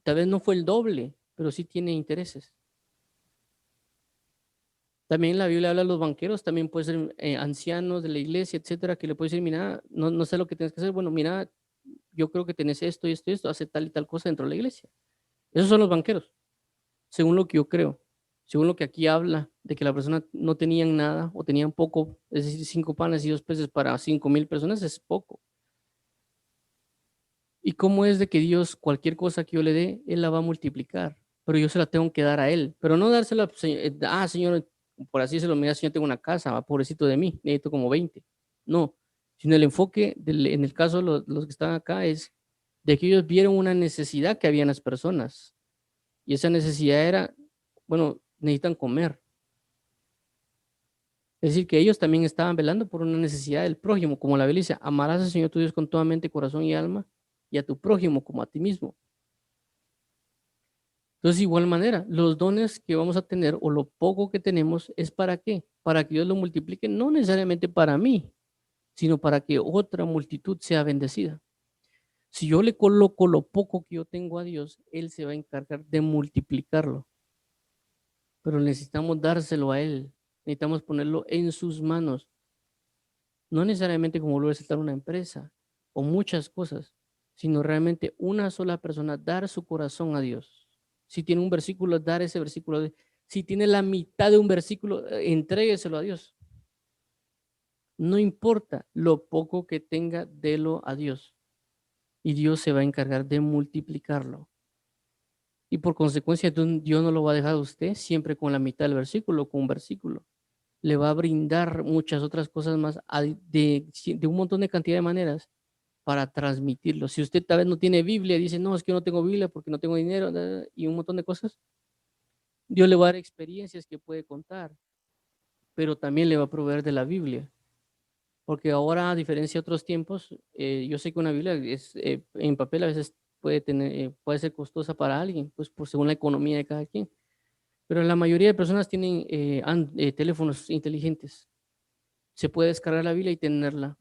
Tal vez no fue el doble, pero sí tiene intereses. También la Biblia habla de los banqueros, también puede ser ancianos de la iglesia, etcétera, que le puede decir, mira, no sé lo que tienes que hacer, bueno, mira, yo creo que tenés esto y esto y esto, hace tal y tal cosa dentro de la iglesia. Esos son los banqueros, según lo que yo creo, según lo que aquí habla, de que la persona no tenían nada o tenían poco, es decir, 5 panes y 2 peces para 5,000 personas es poco. ¿Y cómo es de que Dios, cualquier cosa que yo le dé, Él la va a multiplicar? Pero yo se la tengo que dar a Él. Pero no dársela, Señor, por así decirlo, mira, Señor, tengo una casa, pobrecito de mí, necesito como 20. No, sino el enfoque, en el caso de los que están acá, es de que ellos vieron una necesidad que había en las personas. Y esa necesidad era, bueno, necesitan comer. Es decir, que ellos también estaban velando por una necesidad del prójimo, como la Biblia dice, amarás al Señor tu Dios con toda mente, corazón y alma, y a tu prójimo como a ti mismo. Entonces, de igual manera, los dones que vamos a tener o lo poco que tenemos es para qué? Para que Dios lo multiplique, no necesariamente para mí, sino para que otra multitud sea bendecida. Si yo le coloco lo poco que yo tengo a Dios, Él se va a encargar de multiplicarlo. Pero necesitamos dárselo a Él, necesitamos ponerlo en sus manos. No necesariamente como lo es una empresa o muchas cosas, sino realmente una sola persona dar su corazón a Dios. Si tiene un versículo, dar ese versículo. Si tiene la mitad de un versículo, entrégueselo a Dios. No importa lo poco que tenga, délo a Dios. Y Dios se va a encargar de multiplicarlo. Y por consecuencia, Dios no lo va a dejar a usted siempre con la mitad del versículo, con un versículo. Le va a brindar muchas otras cosas más de un montón de cantidad de maneras para transmitirlo. Si usted tal vez no tiene Biblia, dice, no, es que yo no tengo Biblia porque no tengo dinero y un montón de cosas, Dios le va a dar experiencias que puede contar, pero también le va a proveer de la Biblia. Porque ahora, a diferencia de otros tiempos, yo sé que una Biblia es, en papel a veces puede ser costosa para alguien, pues por según la economía de cada quien. Pero la mayoría de personas tienen teléfonos inteligentes. Se puede descargar la Biblia y tenerla.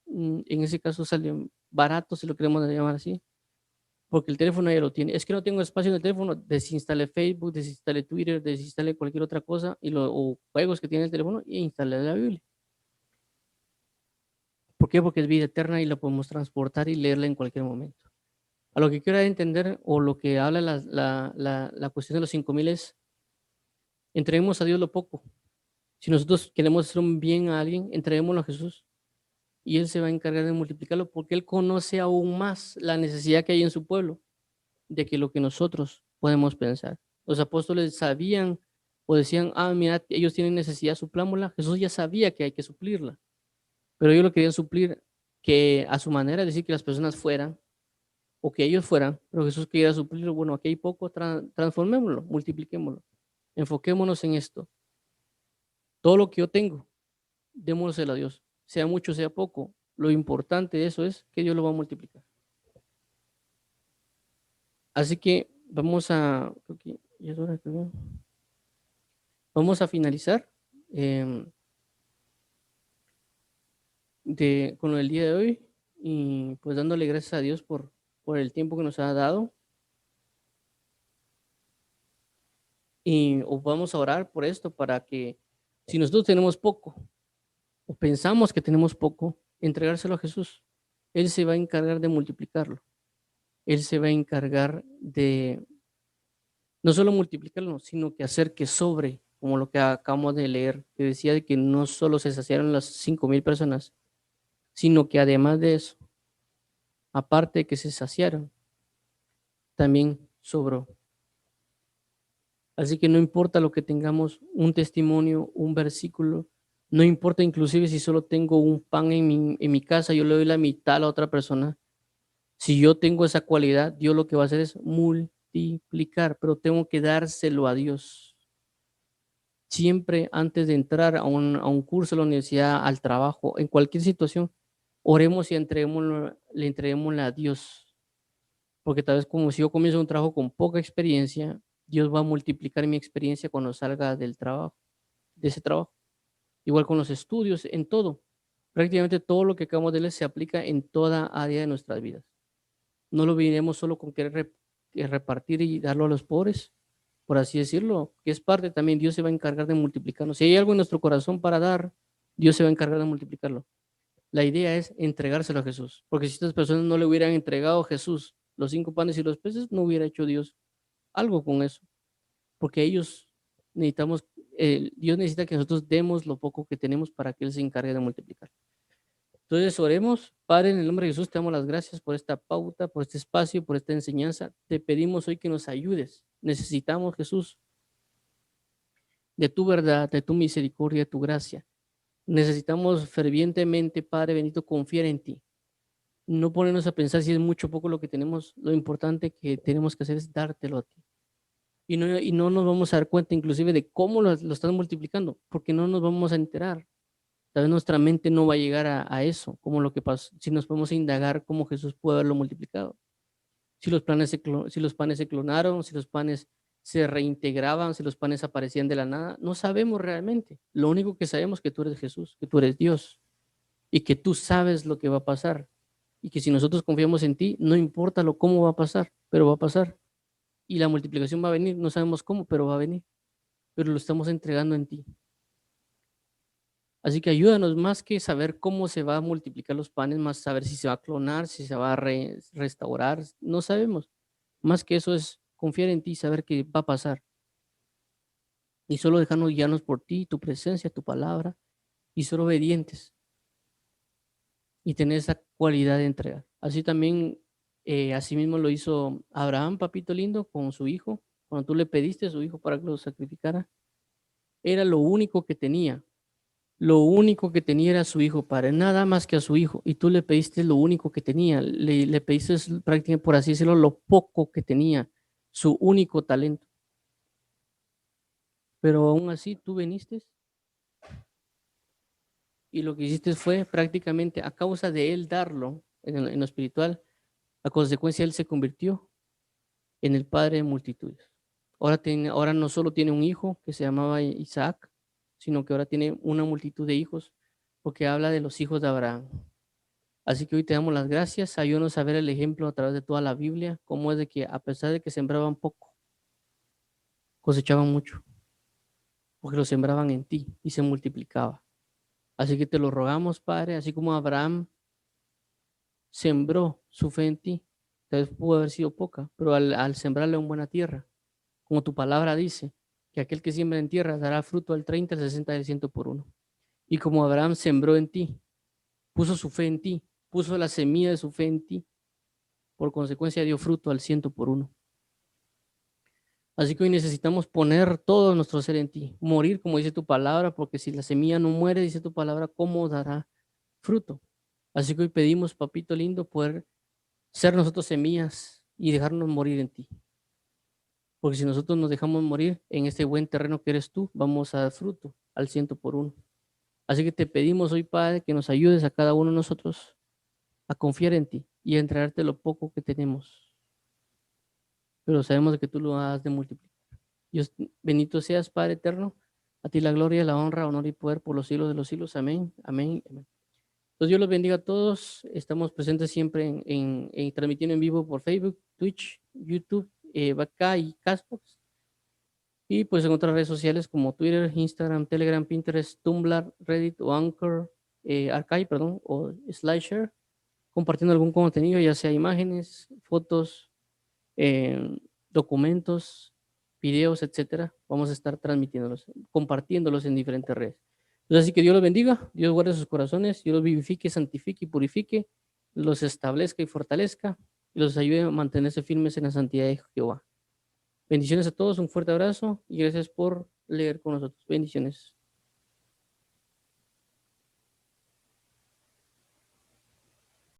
En ese caso sale barato, si lo queremos llamar así, porque el teléfono ya lo tiene. Es que no tengo espacio en el teléfono, desinstale Facebook, desinstale Twitter, desinstale cualquier otra cosa o juegos que tiene el teléfono y instale la Biblia. ¿Por qué? Porque es vida eterna y la podemos transportar y leerla en cualquier momento. A lo que quiero entender o lo que habla la cuestión de los 5,000 es, entreguemos a Dios lo poco. Si nosotros queremos hacer un bien a alguien, entreguémoslo a Jesús y Él se va a encargar de multiplicarlo porque Él conoce aún más la necesidad que hay en su pueblo de que lo que nosotros podemos pensar. Los apóstoles sabían o decían, mira, ellos tienen necesidad, suplámosla. Jesús ya sabía que hay que suplirla, pero ellos lo querían suplir que a su manera, es decir, que las personas fueran o que ellos fueran, pero Jesús quería suplir, bueno, aquí hay poco, transformémoslo, multipliquémoslo, enfoquémonos en esto. Todo lo que yo tengo, démoselo a Dios, sea mucho, sea poco. Lo importante de eso es que Dios lo va a multiplicar. Así que vamos a, creo que ya es hora, creo. Vamos a finalizar con el día de hoy y pues dándole gracias a Dios por el tiempo que nos ha dado y vamos a orar por esto para que si nosotros tenemos poco o pensamos que tenemos poco, entregárselo a Jesús. Él se va a encargar de multiplicarlo. Él se va a encargar de no solo multiplicarlo, sino que hacer que sobre, como lo que acabamos de leer, que decía de que no solo se saciaron las 5,000 personas, sino que además de eso, aparte de que se saciaron, también sobró. Así que no importa lo que tengamos, un testimonio, un versículo, no importa inclusive si solo tengo un pan en mi casa, yo le doy la mitad a la otra persona. Si yo tengo esa cualidad, Dios lo que va a hacer es multiplicar, pero tengo que dárselo a Dios. Siempre antes de entrar a un curso, a la universidad, al trabajo, en cualquier situación, oremos y le entreguemos a Dios. Porque tal vez como si yo comienzo un trabajo con poca experiencia, Dios va a multiplicar mi experiencia cuando salga del trabajo, de ese trabajo. Igual con los estudios, en todo. Prácticamente todo lo que acabamos de leer se aplica en toda área de nuestras vidas. No lo miremos solo con querer repartir y darlo a los pobres, por así decirlo, que es parte también. Dios se va a encargar de multiplicarnos. Si hay algo en nuestro corazón para dar, Dios se va a encargar de multiplicarlo. La idea es entregárselo a Jesús, porque si estas personas no le hubieran entregado a Jesús los 5 panes y los peces, no hubiera hecho Dios algo con eso, porque ellos necesitamos, Dios necesita que nosotros demos lo poco que tenemos para que Él se encargue de multiplicar. Entonces oremos. Padre, en el nombre de Jesús, te damos las gracias por esta pauta, por este espacio, por esta enseñanza. Te pedimos hoy que nos ayudes. Necesitamos, Jesús, de tu verdad, de tu misericordia, de tu gracia. Necesitamos fervientemente, Padre bendito, confiar en ti. No ponernos a pensar si es mucho o poco lo que tenemos. Lo importante que tenemos que hacer es dártelo a ti. y no nos vamos a dar cuenta inclusive de cómo lo están multiplicando, porque no nos vamos a enterar. Tal vez nuestra mente no va a llegar a eso, como lo que pasó, si nos podemos indagar cómo Jesús puede haberlo multiplicado. Si los panes se clonaron, si los panes se reintegraban, si los panes aparecían de la nada, no sabemos realmente. Lo único que sabemos es que tú eres Jesús, que tú eres Dios y que tú sabes lo que va a pasar. Y que si nosotros confiamos en ti, no importa cómo va a pasar, pero va a pasar. Y la multiplicación va a venir, no sabemos cómo, pero va a venir. Pero lo estamos entregando en ti. Así que ayúdanos más que saber cómo se va a multiplicar los panes, más saber si se va a clonar, si se va a restaurar, no sabemos. Más que eso es confiar en ti, saber que va a pasar. Y solo dejarnos guiarnos por ti, tu presencia, tu palabra, y ser obedientes y tener esa cualidad de entregar. Así también, así mismo lo hizo Abraham, papito lindo, con su hijo. Cuando tú le pediste a su hijo para que lo sacrificara, era lo único que tenía. Lo único que tenía era su hijo, para nada más que a su hijo. Y tú le pediste lo único que tenía. Le pediste prácticamente, por así decirlo, lo poco que tenía, su único talento. Pero aún así tú viniste y lo que hiciste fue prácticamente a causa de él darlo en lo espiritual, a consecuencia él se convirtió en el padre de multitudes. Ahora no solo tiene un hijo que se llamaba Isaac, sino que ahora tiene una multitud de hijos, porque habla de los hijos de Abraham. Así que hoy te damos las gracias, ayúdanos a ver el ejemplo a través de toda la Biblia, cómo es de que a pesar de que sembraban poco, cosechaban mucho, porque lo sembraban en ti y se multiplicaba. Así que te lo rogamos, Padre, así como Abraham sembró su fe en ti, tal vez pudo haber sido poca, pero al sembrarla en buena tierra, como tu palabra dice, que aquel que siembra en tierra dará fruto al 30, al 60 y al 100 por uno. Y como Abraham sembró en ti, puso su fe en ti, puso la semilla de su fe en ti, por consecuencia dio fruto al 100 por uno. Así que hoy necesitamos poner todo nuestro ser en ti, morir como dice tu palabra, porque si la semilla no muere, dice tu palabra, ¿cómo dará fruto? Así que hoy pedimos, papito lindo, poder ser nosotros semillas y dejarnos morir en ti. Porque si nosotros nos dejamos morir en este buen terreno que eres tú, vamos a dar fruto al 100 por uno. Así que te pedimos hoy, Padre, que nos ayudes a cada uno de nosotros a confiar en ti y a entregarte lo poco que tenemos. Pero sabemos que tú lo has de multiplicar. Dios, bendito seas, Padre eterno. A ti la gloria, la honra, honor y poder por los siglos de los siglos. Amén, amén, amén. Entonces Dios los bendiga a todos. Estamos presentes siempre transmitiendo en vivo por Facebook, Twitch, YouTube, Bacá y Castbox. Y pues en otras redes sociales como Twitter, Instagram, Telegram, Pinterest, Tumblr, Reddit o Anchor, Archive, perdón, o SlideShare, compartiendo algún contenido, ya sea imágenes, fotos, eh, documentos, videos, etcétera. Vamos a estar transmitiéndolos, compartiéndolos en diferentes redes. Entonces, así que Dios los bendiga, Dios guarde sus corazones, Dios los vivifique, santifique y purifique, los establezca y fortalezca y los ayude a mantenerse firmes en la santidad de Jehová. Bendiciones a todos, un fuerte abrazo y gracias por leer con nosotros. Bendiciones.